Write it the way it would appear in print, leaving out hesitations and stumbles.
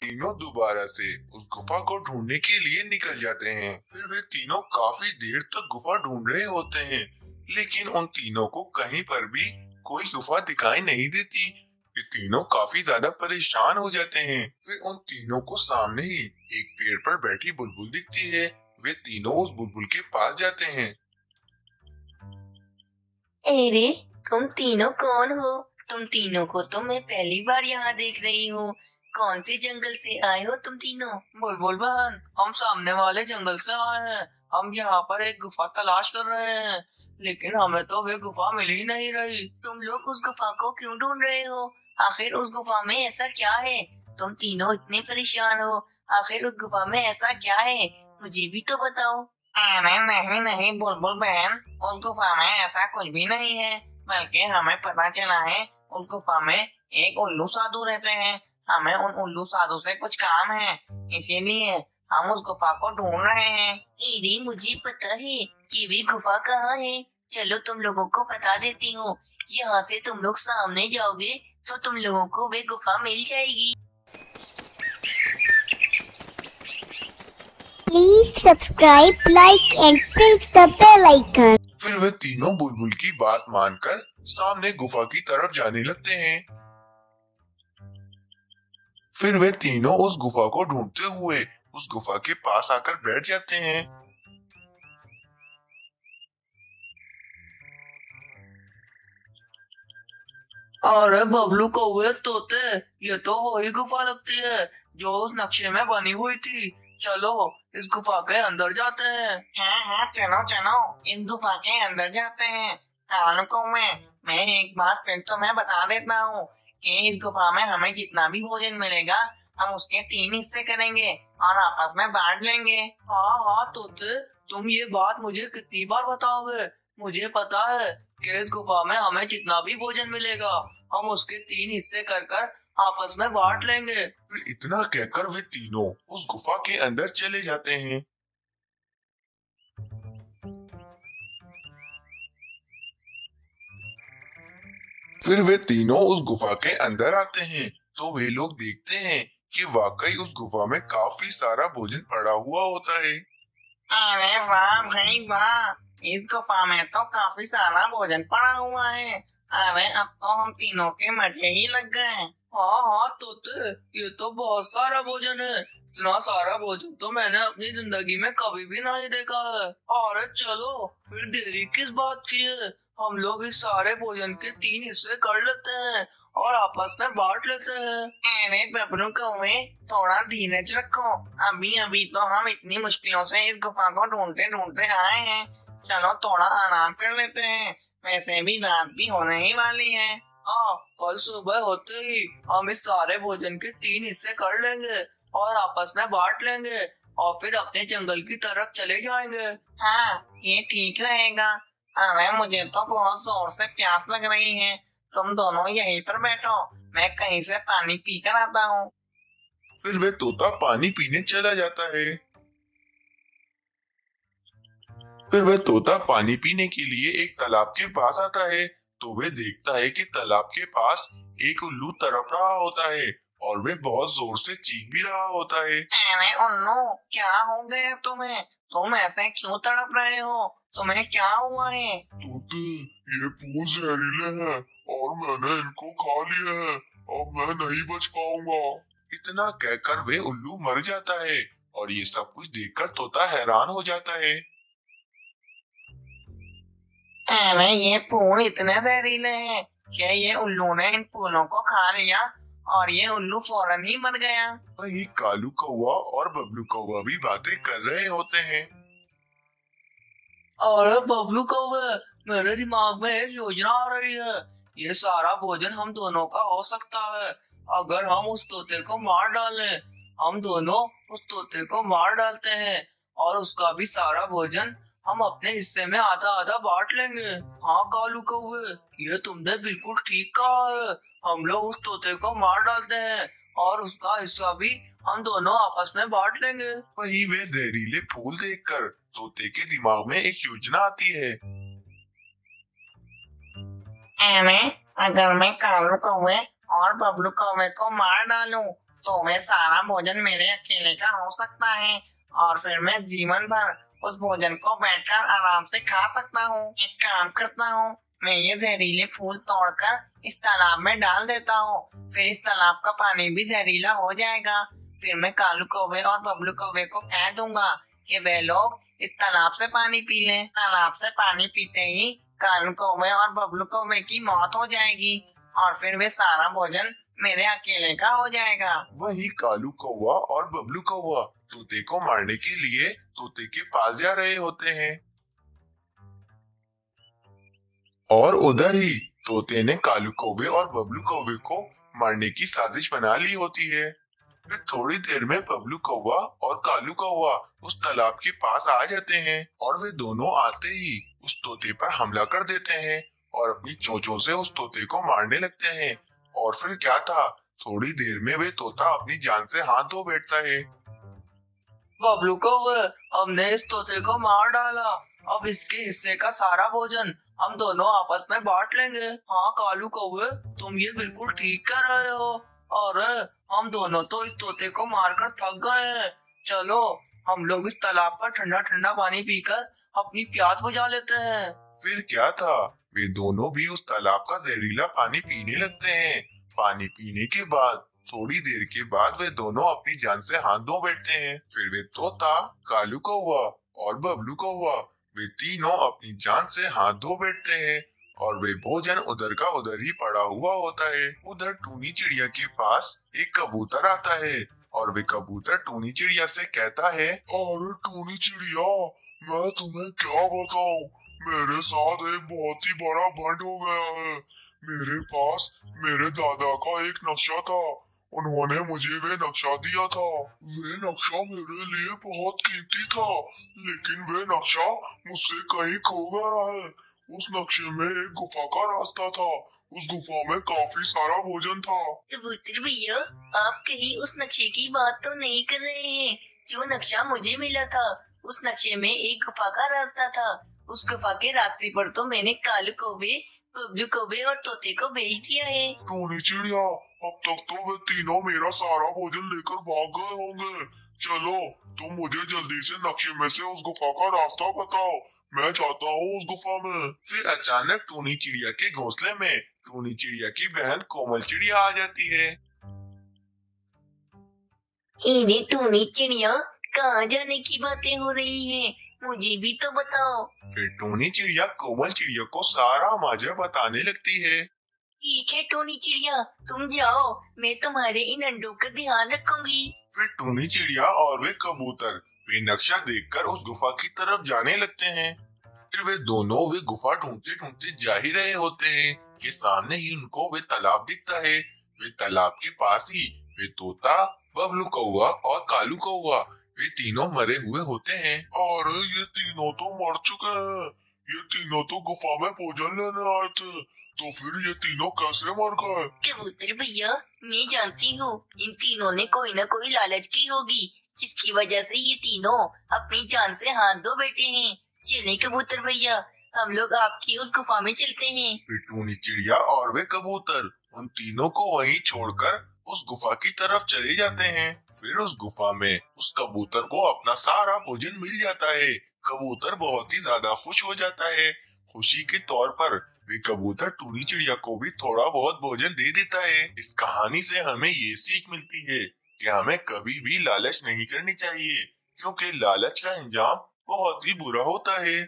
तीनों दोबारा से उस गुफा को ढूंढने के लिए निकल जाते हैं। फिर वे तीनों काफी देर तक गुफा ढूंढ रहे होते हैं, लेकिन उन तीनों को कहीं पर भी कोई गुफा दिखाई नहीं देती। वे तीनों काफी ज्यादा परेशान हो जाते हैं। फिर उन तीनों को सामने ही एक पेड़ पर बैठी बुलबुल दिखती है। वे तीनों उस बुलबुल के पास जाते हैं। अरे, तुम तीनों कौन हो? तुम तीनों को तो मैं पहली बार यहाँ देख रही हूँ। कौन से जंगल से आए हो तुम तीनों? बुलबुल बहन, हम सामने वाले जंगल से आए हैं। हम यहाँ पर एक गुफा तलाश कर रहे हैं, लेकिन हमें तो वे गुफा मिल ही नहीं रही। तुम लोग उस गुफा को क्यों ढूंढ रहे हो? आखिर उस गुफा में ऐसा क्या है? तुम तीनों इतने परेशान हो, आखिर उस गुफा में ऐसा क्या है? मुझे भी तो बताओ। अरे नहीं नहीं बुलबुल बहन, उस गुफा में ऐसा कुछ भी नहीं है। बल्कि हमें पता चला है उस गुफा में एक उल्लू साधु रहते हैं। हमें उन उल्लू साधु से कुछ काम है, इसीलिए हम उस गुफा को ढूंढ रहे हैं। अरे, मुझे पता है कि वे गुफा कहाँ है। चलो तुम लोगों को बता देती हूँ। यहाँ से तुम लोग सामने जाओगे तो तुम लोगों को वे गुफा मिल जाएगी। Please subscribe, like and press the bell icon. फिर वे तीनों बुलबुल की बात मानकर सामने गुफा की तरफ जाने लगते हैं। फिर वे तीनों उस गुफा को ढूंढते हुए उस गुफा के पास आकर बैठ जाते हैं। अरे बबलू कौवे तोते, ये तो वही गुफा लगती है जो उस नक्शे में बनी हुई थी। चलो इस गुफा के अंदर जाते हैं। हाँ हाँ चलो चलो इस गुफा के अंदर जाते हैं। कालू कौवे, मैं एक बार फिर तो मैं बता देता हूँ कि इस गुफा में हमें जितना भी भोजन मिलेगा हम उसके 3 हिस्से करेंगे और आपस में बांट लेंगे। हाँ हाँ तोते, तुम ये बात मुझे कितनी बार बताओगे? मुझे पता है कि इस गुफा में हमें जितना भी भोजन मिलेगा हम उसके 3 हिस्से कर कर आपस में बांट लेंगे। फिर इतना कहकर वे तीनों उस गुफा के अंदर चले जाते हैं। फिर वे तीनों उस गुफा के अंदर आते हैं तो वे लोग देखते हैं कि वाकई उस गुफा में काफी सारा भोजन पड़ा हुआ होता है। अरे वाह भाई वाह, इस गुफा में तो काफी सारा भोजन पड़ा हुआ है। अरे अब तो हम तीनों के मजे ही लग गए। हाँ हाँ तोते, ये तो बहुत सारा भोजन है। इतना सारा भोजन तो मैंने अपनी जिंदगी में कभी भी नहीं देखा है। अरे चलो फिर देरी किस बात की है, हम लोग इस सारे भोजन के 3 हिस्से कर लेते हैं और आपस में बांट लेते हैं। अरे बबलू कौवे, थोड़ा धीरज रखो। अभी अभी तो हम इतनी मुश्किलों से इस गुफा को ढूंढते ढूंढते आए हैं। चलो थोड़ा आराम कर लेते हैं, वैसे भी रात भी होने ही वाली है। हाँ, कल सुबह होते ही हम इस सारे भोजन के 3 हिस्से कर लेंगे और आपस में बांट लेंगे और फिर अपने जंगल की तरफ चले जाएंगे। हाँ, ये ठीक रहेगा। अरे मुझे तो बहुत जोर से प्यास लग रही है। तुम दोनों यहीं पर बैठो, मैं कहीं से पानी पी कर आता हूँ। फिर वे तोता पानी पीने चला जाता है। फिर वह तोता पानी पीने के लिए एक तालाब के पास आता है तो वे देखता है कि तालाब के पास एक उल्लू तड़प रहा होता है और वे बहुत जोर से चीख भी रहा होता है। अरे उल्लू, क्या हो गया तुम्हें? तुम ऐसे क्यों तड़प रहे हो? तुम्हें क्या हुआ है? तोते, ये फूल जहरीले हैं और मैंने इनको खा लिया है। अब मैं नहीं बच पाऊंगा। इतना कहकर वे उल्लू मर जाता है और ये सब कुछ देखकर तोता हैरान हो जाता है। अरे ये फूल इतने जहरीले हैं, क्या ये उल्लू ने इन फूलों को खा लिया और ये उल्लू फौरन ही मर गया? वही कालू कौवा और बबलू कौवा भी बातें कर रहे होते हैं। अरे बबलू कौवे, मेरे दिमाग में एक योजना आ रही है। ये सारा भोजन हम दोनों का हो सकता है अगर हम उस तोते को मार डालें। हम दोनों उस तोते को मार डालते हैं और उसका भी सारा भोजन हम अपने हिस्से में आधा आधा बांट लेंगे। हाँ कालू कौवे, ये तुमने बिल्कुल ठीक कहा है। हम लोग उस तोते को मार डालते हैं और उसका हिस्सा भी हम दोनों आपस में बांट लेंगे। वही वे जहरीले फूल देखकर तोते के दिमाग में एक योजना आती है। अरे अगर मैं कालू कौवे और बबलू कौवे को मार डालूं तो वह सारा भोजन मेरे अकेले का हो सकता है और फिर मैं जीवन भर उस भोजन को बैठकर आराम से खा सकता हूँ। एक काम करता हूँ, मैं ये जहरीले फूल तोड़कर इस तालाब में डाल देता हूँ, फिर इस तालाब का पानी भी जहरीला हो जाएगा। फिर मैं कालू कौवे और बबलू कौवे को कह दूंगा कि वे लोग इस तालाब से पानी पी लें। तालाब से पानी पीते ही कालू कौवे और बबलू कौवे की मौत हो जाएगी और फिर वे सारा भोजन मेरे अकेले का हो जाएगा। वही कालू कौवा और बबलू कौवा तोते को मारने के लिए तोते के पास जा रहे होते हैं और उधर ही तोते ने कालू कौवे और बबलू कौवे को मारने की साजिश बना ली होती है। फिर थोड़ी देर में बबलू कौवा और कालू कौवा उस तालाब के पास आ जाते हैं और वे दोनों आते ही उस तोते पर हमला कर देते हैं और अपनी चोंचों से उस तोते को मारने लगते हैं। और फिर क्या था, थोड़ी देर में वे तोता अपनी जान से हाथ धो बैठता है। बबलू कौवे, हमने इस तोते को मार डाला, अब इसके हिस्से का सारा भोजन हम दोनों आपस में बांट लेंगे। हाँ कालू कौवे, तुम ये बिल्कुल ठीक कर रहे हो और हम दोनों तो इस तोते को मारकर थक गए हैं। चलो हम लोग इस तालाब का ठंडा ठंडा पानी पीकर अपनी प्यास बुझा लेते हैं। फिर क्या था, वे दोनों भी उस तालाब का जहरीला पानी पीने लगते हैं। पानी पीने के बाद थोड़ी देर के बाद वे दोनों अपनी जान से हाथ धो बैठते हैं। फिर वे तोता, कालू कौवा और बबलू कौवा वे तीनों अपनी जान से हाथ धो बैठते हैं और वे भोजन उधर का उधर ही पड़ा हुआ होता है। उधर टूनी चिड़िया के पास एक कबूतर आता है और वे कबूतर टूनी चिड़िया से कहता है, अरे टूनी चिड़िया, मैं तुम्हें क्या बताऊं, मेरे साथ एक बहुत ही बड़ा भंड हो गया है। मेरे पास मेरे दादा का एक नक्शा था, उन्होंने मुझे वे नक्शा दिया था। वे नक्शा मेरे लिए बहुत कीमती था, लेकिन वे नक्शा मुझसे कहीं खो गया है। उस नक्शे में एक गुफा का रास्ता था, उस गुफा में काफी सारा भोजन था। कबूतर भैया, आप कहीं उस नक्शे की बात तो नहीं कर रहे हैं जो नक्शा मुझे मिला था? उस नक्शे में एक गुफा का रास्ता था। उस गुफा के रास्ते पर तो मैंने कालू कौवे, बबलू कौवे और तोते को भेज दिया है। टूनी चिड़िया, अब तक तो वे तीनों मेरा सारा भोजन लेकर भाग गए होंगे। चलो तुम मुझे जल्दी से नक्शे में से उस गुफा का रास्ता बताओ, मैं चाहता हूँ उस गुफा में। फिर अचानक टूनी चिड़िया के घोंसले में टूनी चिड़िया की बहन कोमल चिड़िया आ जाती है। इन्हें टूनी चिड़िया, कहाँ जाने की बातें हो रही हैं? मुझे भी तो बताओ। फिर टूनी चिड़िया कोमल चिड़िया को सारा माजरा बताने लगती है। ठीक है टूनी चिड़िया, तुम जाओ, मैं तुम्हारे इन अंडों का ध्यान रखूंगी। फिर टूनी चिड़िया और वे कबूतर वे नक्शा देखकर उस गुफा की तरफ जाने लगते हैं। फिर वे दोनों वे गुफा ढूंढते ढूंढते जा ही रहे होते हैं कि सामने ही उनको वे तालाब दिखता है। वे तालाब के पास ही वे तोता, बबलू कौवा और कालू कौवा वे तीनों मरे हुए होते हैं। अरे ये तीनों तो मर चुके हैं, ये तीनों तो गुफा में भोजन लेने आए थे, तो फिर ये तीनों कैसे मर गए? कबूतर भैया, मैं जानती हूँ इन तीनों ने कोई न कोई लालच की होगी, जिसकी वजह से ये तीनों अपनी जान से हाथ धो बैठे हैं। चले कबूतर भैया, हम लोग आपकी उस गुफा में चलते हैं। फिर टूनी चिड़िया और वे कबूतर उन तीनों को वहीं छोड़कर उस गुफा की तरफ चले जाते हैं। फिर उस गुफा में उस कबूतर को अपना सारा भोजन मिल जाता है। कबूतर बहुत ही ज्यादा खुश हो जाता है। खुशी के तौर पर वे कबूतर टूनी चिड़िया को भी थोड़ा बहुत भोजन दे देता है। इस कहानी से हमें ये सीख मिलती है कि हमें कभी भी लालच नहीं करनी चाहिए, क्योंकि लालच का अंजाम बहुत ही बुरा होता है।